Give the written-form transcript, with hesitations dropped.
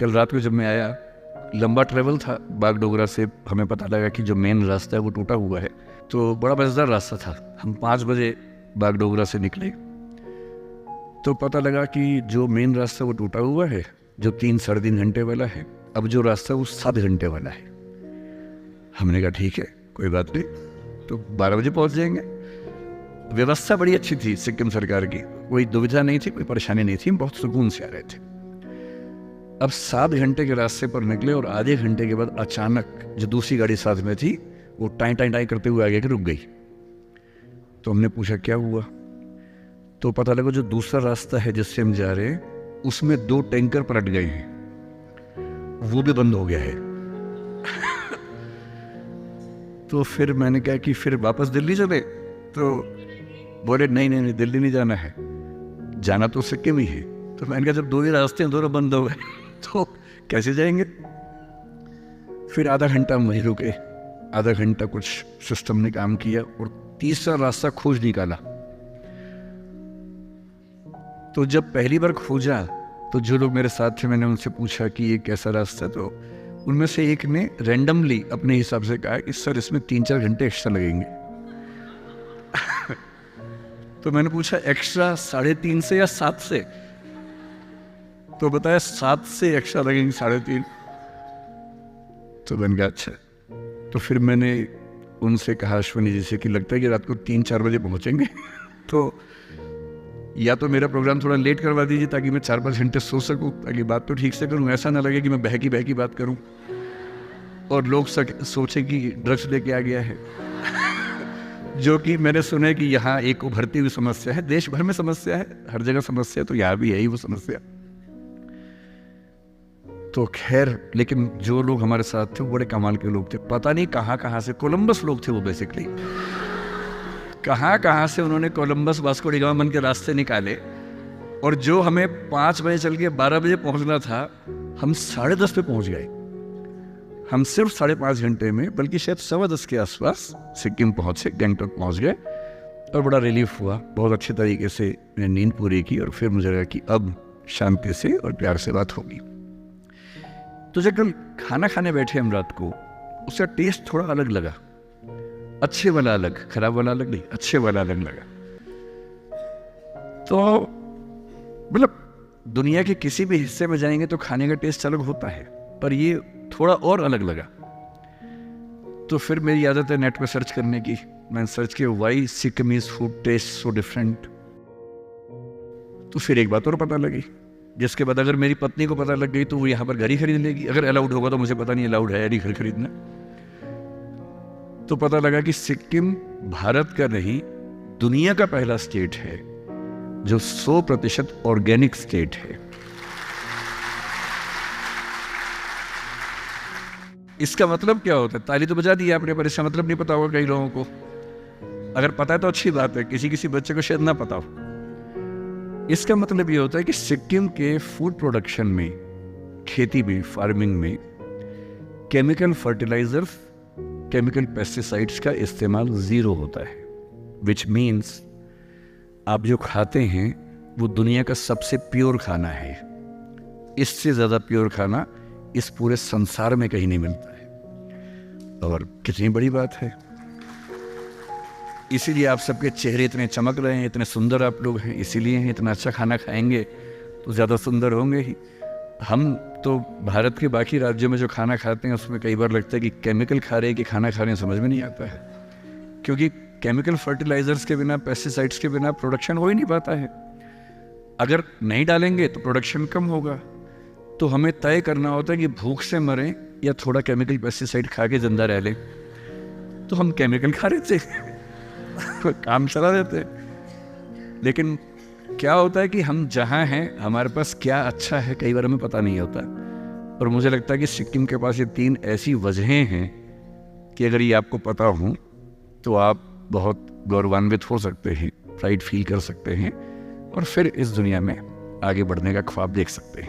कल रात को जब मैं आया, लंबा ट्रेवल था बागडोगरा से, हमें पता लगा कि जो मेन रास्ता है वो टूटा हुआ है। तो बड़ा मज़ेदार रास्ता था। हम 5 बजे बागडोगरा से निकले तो पता लगा कि जो मेन रास्ता वो टूटा हुआ है, जो 3-3.5 घंटे वाला है। अब जो रास्ता वो 7 घंटे वाला है। हमने कहा ठीक है, कोई बात नहीं, तो 12 बजे पहुंच जाएंगे। व्यवस्था बड़ी अच्छी थी सिक्किम सरकार की, कोई दुविधा नहीं थी, कोई परेशानी नहीं थी, बहुत सुकून से आ रहे थे। अब 7 घंटे के रास्ते पर निकले और आधे घंटे के बाद अचानक जो दूसरी गाड़ी साथ में थी वो टाई टाई टाई करते हुए आगे के रुक गई। तो हमने पूछा क्या हुआ, तो पता लगा जो दूसरा रास्ता है जिससे हम जा रहे हैं उसमें 2 टैंकर पलट गए हैं, वो भी बंद हो गया है। तो फिर मैंने कहा कि फिर वापस दिल्ली चले, तो बोले नहीं, दिल्ली नहीं जाना है, जाना तो सिक्किम ही है। तो मैंने कहा जब 2 ही रास्ते हैं, दोनों बंद हो गए तो कैसे जाएंगे। फिर आधा घंटा हम वहीं रुके, आधा घंटा कुछ सिस्टम ने काम किया और तीसरा रास्ता खोज निकाला। तो जब पहली बार खोजा तो जो लोग मेरे साथ थे, मैंने उनसे पूछा कि ये कैसा रास्ता है, तो उनमें से एक ने रैंडमली अपने हिसाब से कहा कि सर इसमें 3-4 घंटे एक्स्ट्रा लगेंगे। तो मैंने पूछा एक्स्ट्रा 3.5 से या 7 से, तो बताया 7 से एक्स्ट्रा लगेंगे 3.5। तो मैंने कहा अच्छा। तो फिर मैंने उनसे कहा अश्विनी जी से कि लगता है कि रात को 3-4 बजे पहुंचेंगे। तो या तो मेरा प्रोग्राम थोड़ा लेट करवा दीजिए ताकि मैं 4-5 घंटे सो सकूं, ताकि बात तो ठीक से करूं, ऐसा ना लगे कि मैं बहकी बात करूं और लोग सोचे कि ड्रग्स लेके आ गया है। जो कि मैंने सुना है कि यहाँ एक उभरती हुई समस्या है, देश भर में समस्या है, हर जगह समस्या, तो यहाँ भी है ही वो समस्या। तो खैर, लेकिन जो लोग हमारे साथ थे वो बड़े कमाल के लोग थे। पता नहीं कहाँ से, कोलंबस लोग थे वो बेसिकली, कहाँ से उन्होंने कोलंबस वास्को डी गामा बन के रास्ते निकाले। और जो हमें 5 बजे चल के 12 बजे पहुंचना था, हम 10:30 पे पहुंच गए। हम सिर्फ 5.5 घंटे में, बल्कि शायद 10:15 के आसपास सिक्किम पहुंचे, गंगटोक पहुंच गए और बड़ा रिलीफ हुआ। बहुत अच्छे तरीके से मैंने नींद पूरी की और फिर मुझे लगा कि अब शांति से और प्यार से बात होगी। तो जब कल खाना खाने बैठे हम रात को, उसका टेस्ट थोड़ा अलग लगा। अच्छे वाला अलग, खराब वाला अलग नहीं, अच्छे वाला अलग लगा। तो मतलब दुनिया के किसी भी हिस्से में जाएंगे तो खाने का टेस्ट अलग होता है, पर ये थोड़ा और अलग लगा। तो फिर मेरी आदत है नेट पे सर्च करने की। मैंने सर्च किया why Sikkimese food taste so different. तो फिर एक बात और पता लगी, जिसके बाद अगर मेरी पत्नी को पता लग गई तो वो यहाँ पर घर ही खरीद लेगी। अगर अलाउड होगा तो मुझे पता नहीं अलाउड है या नहीं घर खरीदना। तो पता लगा कि सिक्किम भारत का नहीं, दुनिया का पहला स्टेट है जो 100% ऑर्गेनिक स्टेट है। इसका मतलब क्या होता है? ताली तो बजा दी आपने, पर इसका मतलब नहीं पता होगा कई लोगों को। अगर पता है तो अच्छी बात है, किसी बच्चे को शायद ना पता हो। इसका मतलब ये होता है कि सिक्किम के फूड प्रोडक्शन में, खेती में, फार्मिंग में केमिकल फर्टिलाइजर्स, केमिकल पेस्टिसाइड्स का इस्तेमाल 0 होता है। विच मीन्स आप जो खाते हैं वो दुनिया का सबसे प्योर खाना है। इससे ज़्यादा प्योर खाना इस पूरे संसार में कहीं नहीं मिलता है। और कितनी बड़ी बात है। इसीलिए आप सबके चेहरे इतने चमक रहे हैं, इतने सुंदर आप लोग हैं, इसीलिए हैं। इतना अच्छा खाना खाएंगे तो ज़्यादा सुंदर होंगे ही। हम तो भारत के बाकी राज्यों में जो खाना खाते हैं उसमें कई बार लगता है कि केमिकल खा रहे हैं कि खाना खा रहे हैं, समझ में नहीं आता है। क्योंकि केमिकल फर्टिलाइजर्स के बिना, पेस्टिसाइड्स के बिना प्रोडक्शन हो ही नहीं पाता है। अगर नहीं डालेंगे तो प्रोडक्शन कम होगा। तो हमें तय करना होता है कि भूख से मरें या थोड़ा केमिकल पेस्टिसाइड खा के जिंदा रह लें। तो हम केमिकल खा रहे थे, काम चला देते। लेकिन क्या होता है कि हम जहाँ हैं, हमारे पास क्या अच्छा है कई बार हमें पता नहीं होता। और मुझे लगता है कि सिक्किम के पास ये 3 ऐसी वजहें हैं कि अगर ये आपको पता हो तो आप बहुत गौरवान्वित हो सकते हैं, प्राइड फील कर सकते हैं और फिर इस दुनिया में आगे बढ़ने का ख्वाब देख सकते हैं।